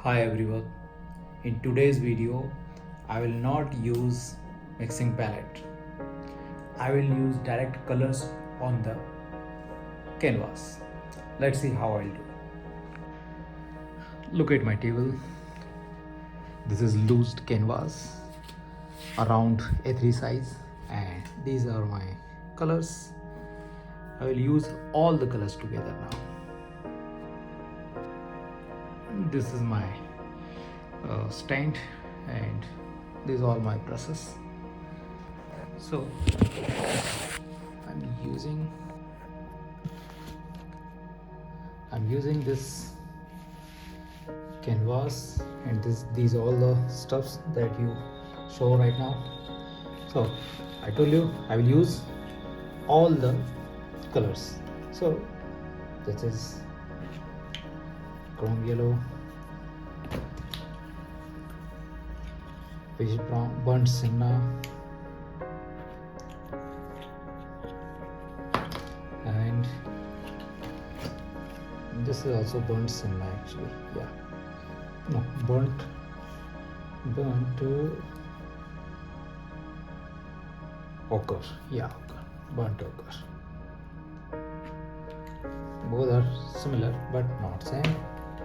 Hi everyone. In today's video, I will not use mixing palette. I will use direct colors on the canvas. Let's see how I'll do. Look at my table. This is loosed canvas around A3 size, and these are my colors. I will use all the colors together now. This is my stand, and these are all my brushes. So I'm using this canvas, and these are all the stuffs that you show right now. So I told you I will use all the colors. So this is chrome yellow, beige brown, burnt sienna, and this is also burnt sienna actually. Yeah, no, burnt ochre. Yeah, burnt ochre. Both are similar but not same.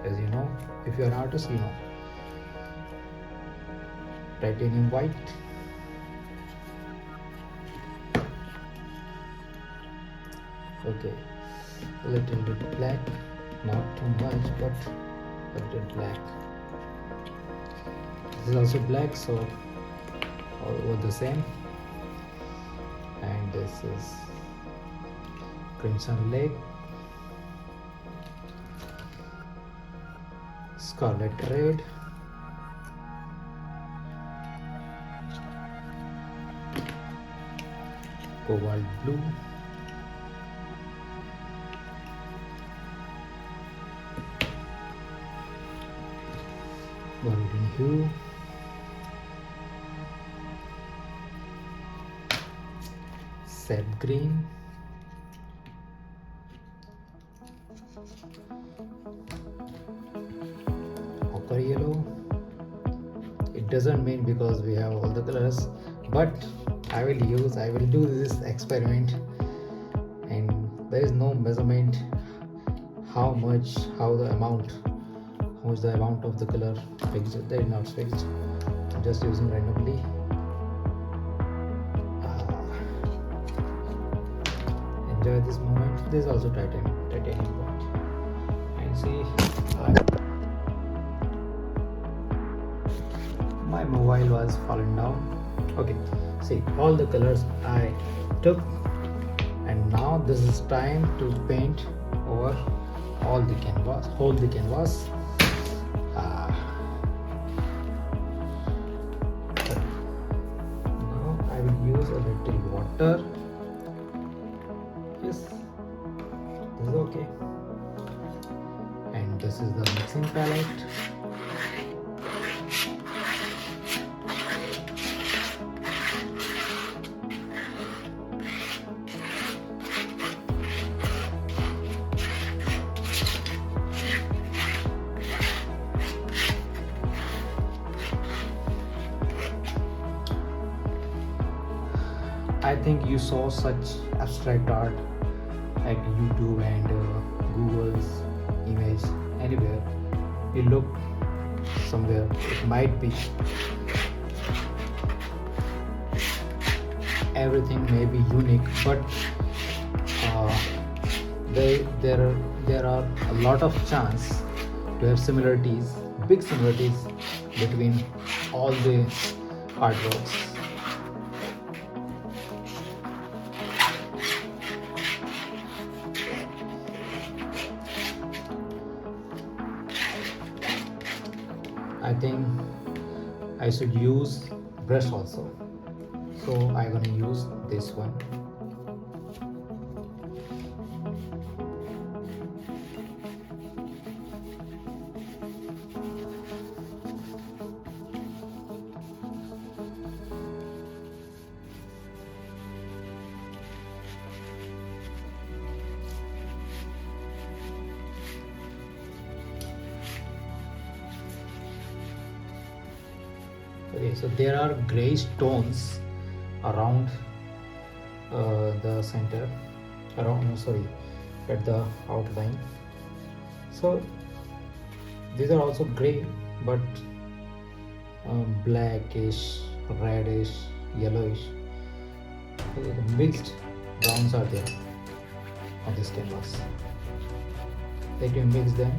As you know, if you're an artist, you know. Titanium white, okay, a little bit black, not too much, but a little black. This is also black, so all over the same. And this is crimson lake, scarlet red, cobalt blue, golden hue, sap green, ochre yellow. It doesn't mean because we have all the colors, but I will do this experiment, and there is no measurement how much the amount of the color fixed. They are not fixed, just using randomly. Enjoy this moment. This is also titanium point. And see, my mobile was falling down. Okay, see all the colors I took, and now this is time to paint over all the canvas, hold the canvas. Now I will use a little water. Yes, this is okay. And this is the mixing palette. I think you saw such abstract art at YouTube and Google's image anywhere. You look somewhere, it might be. Everything may be unique, but there are a lot of chance to have similarities, big similarities between all the artworks. I think I should use brush also, so I'm gonna use this one. Okay, so there are gray stones around the center, around, no, sorry, at the outline. So these are also gray, but blackish, reddish, yellowish. Okay, the mixed browns are there on this canvas. Let me mix them.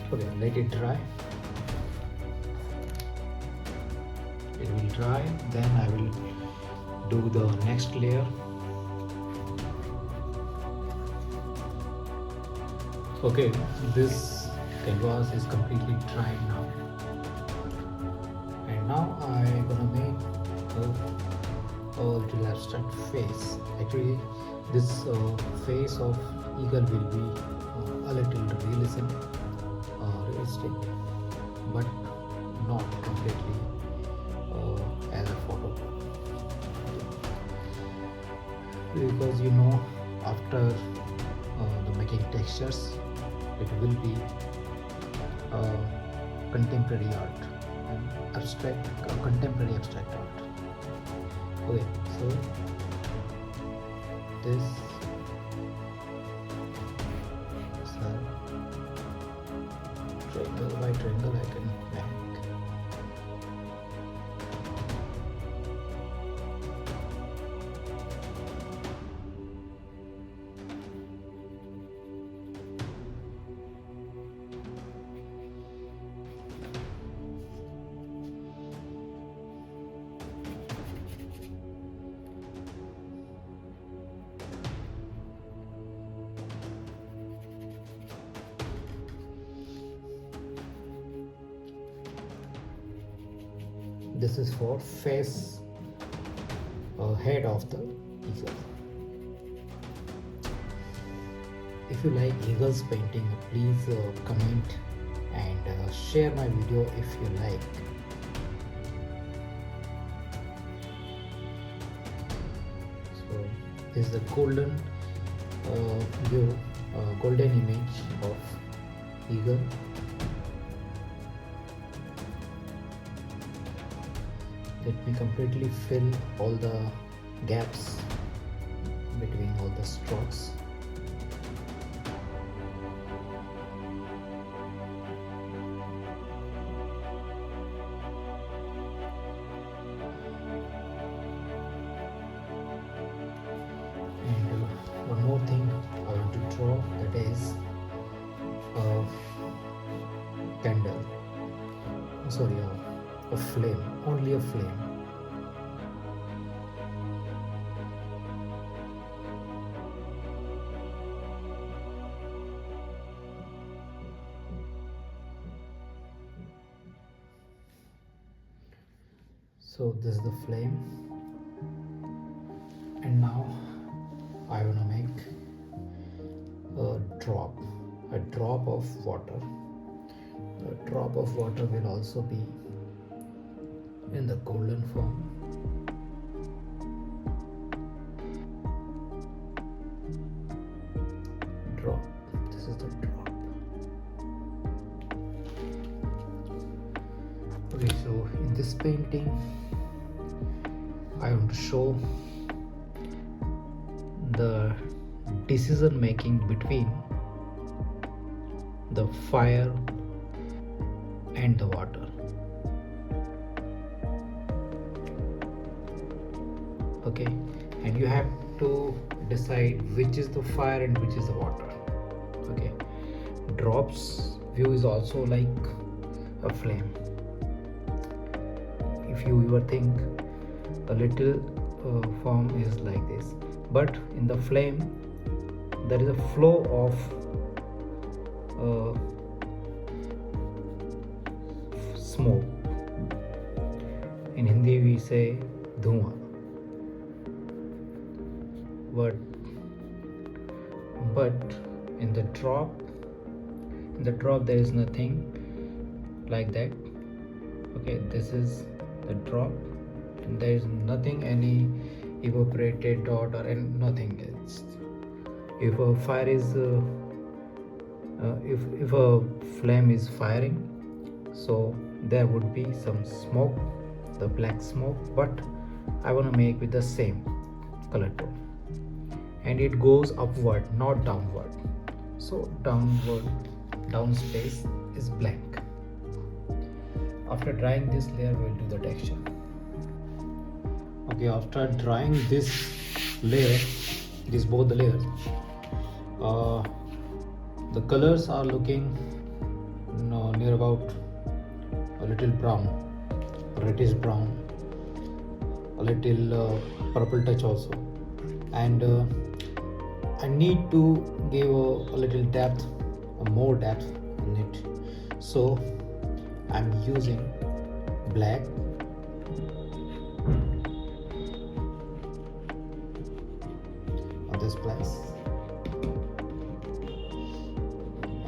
Okay, let it dry. It will dry, then I will do the next layer. Okay, this canvas is completely dry now, and now I'm gonna make a little abstract face. Actually, this face of eagle will be a little realistic, but not completely as a photo, because after the making textures, it will be contemporary art and contemporary abstract art. Okay, so this is a triangle by triangle I can make. This is for face, head of the eagle. If you like eagles painting, please comment and share my video if you like. So this is the golden view, golden image of eagle. Let me completely fill all the gaps between all the strokes. And one more thing I want to draw, that is a candle. Sorry, a flame, only a flame. So this is the flame, and now I want to make a drop of water. A drop of water will also be in the golden form. Drop. This is the drop. Okay, so in this painting, I want to show the decision making between the fire and the water. Okay, and you have to decide which is the fire and which is the water. Okay, drops view is also like a flame. If you ever think a little form is like this, but in the flame there is a flow of smoke. In Hindi we say dhua. But in the drop, In the drop there is nothing like that. Okay, this is the drop, and there is nothing, any evaporated dot or any, nothing. It's, if a fire is if a flame is firing, so there would be some smoke, the black smoke, but I want to make with the same color tone, and it goes upward, not downward. So down space is blank. After drying this layer, we'll do the texture. Okay, after drying this layer, these both the layers, the colors are looking near about a little brown, reddish brown, a little purple touch also, and I need to give a little depth, more depth in it, so I'm using black on this place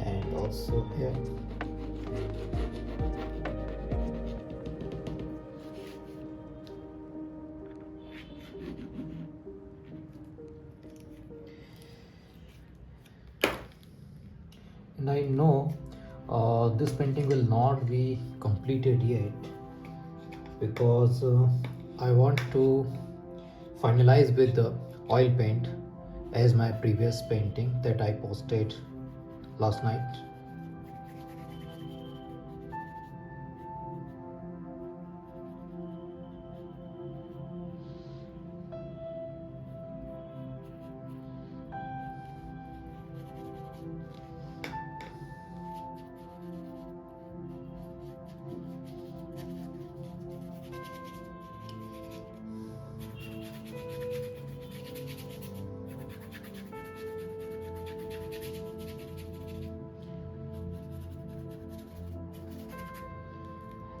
and also here. And I know this painting will not be completed yet, because I want to finalize with the oil paint as my previous painting that I posted last night.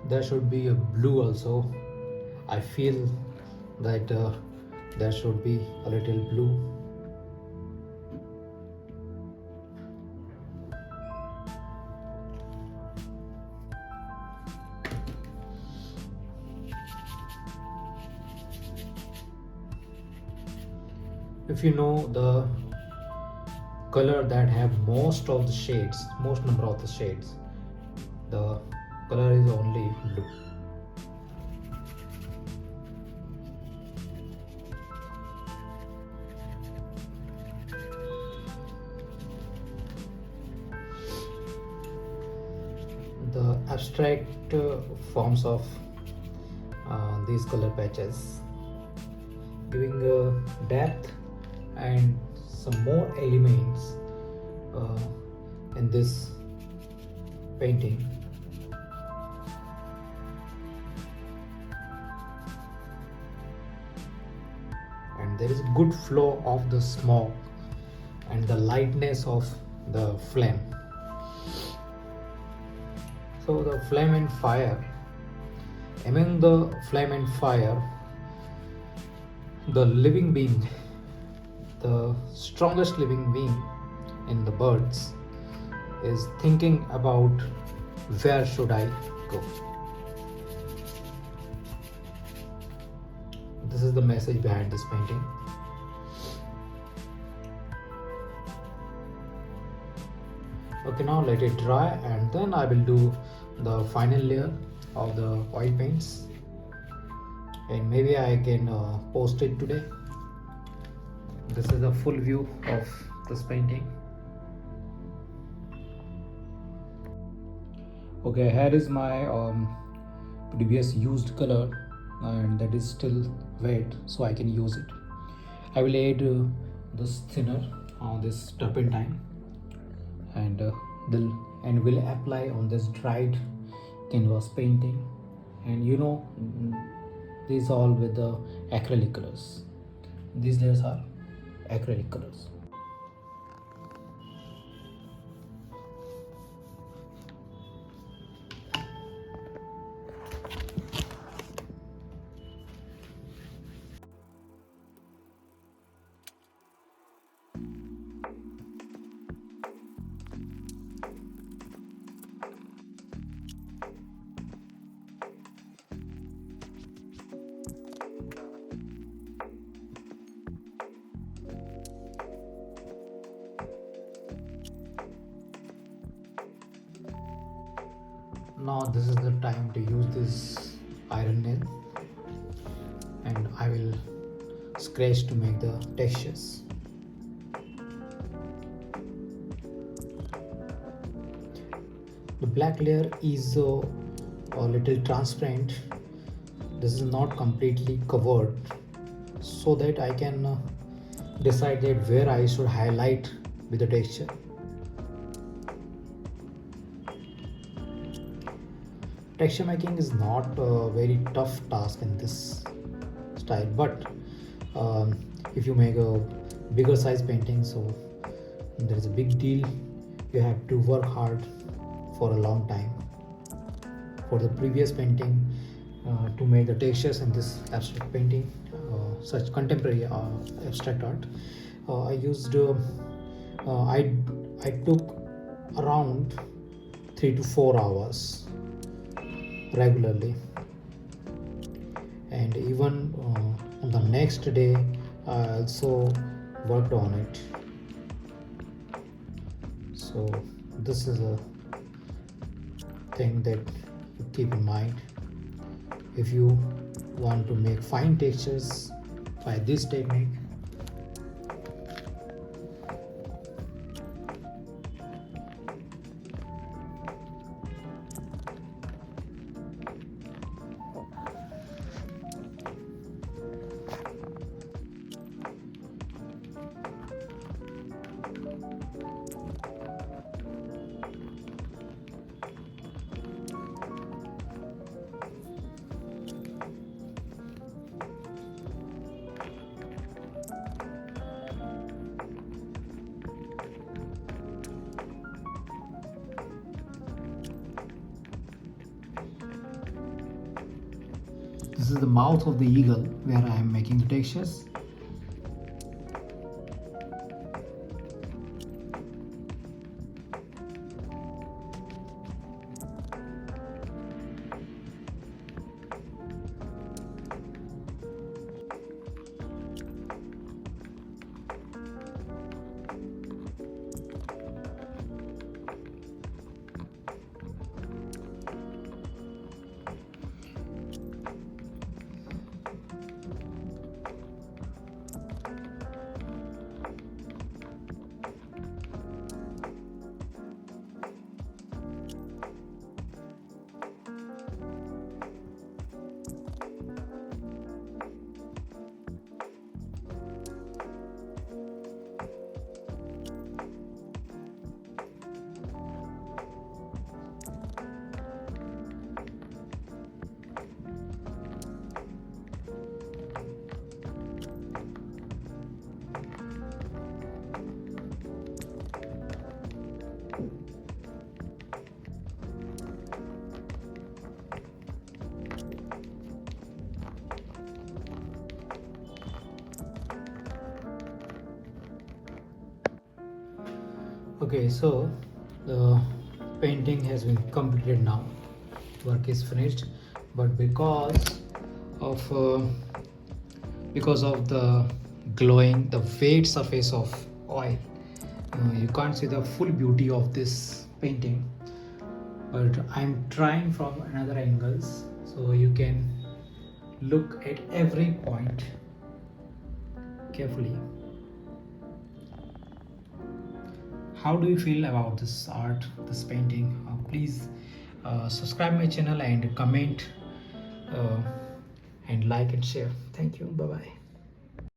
There should be a blue also. I feel that there should be a little blue. If you know the color that have most of the shades, most number of the shades, the color is only blue. The abstract forms of these color patches, giving depth and some more elements in this painting. And there is a good flow of the smoke and the lightness of the flame. So the flame and fire, among the flame and fire, the living being, the strongest living being in the birds, is thinking about where should I go. This is the message behind this painting. Okay, now let it dry, and then I will do the final layer of the oil paints, and maybe I can post it today. This is the full view of this painting. Okay, here is my previous used color, and that is still wet, so I can use it. I will add this thinner on this turpentine, and will apply on this dried canvas painting, and these all with the acrylic colors. These layers are acrylic colors. Now this is the time to use this iron nail, and I will scratch to make the textures. The black layer is a little transparent. This is not completely covered, so that I can decide that where I should highlight with the texture. Texture making is not a very tough task in this style, but if you make a bigger size painting, so there is a big deal. You have to work hard for a long time. For the previous painting, to make the textures in this abstract painting, such contemporary abstract art, I used I took around 3 to 4 hours regularly, and even on the next day I also worked on it. So this is a thing that you keep in mind if you want to make fine textures by this technique. This is the mouth of the eagle where I am making the textures. Okay, so the painting has been completed now. Work is finished, but of uh, because of the glowing, the weight surface of oil, you can't see the full beauty of this painting. But I'm trying from another angles, so you can look at every point carefully. How do you feel about this art, this painting? Please subscribe my channel and comment, uh, and like and share. Thank you. Bye bye.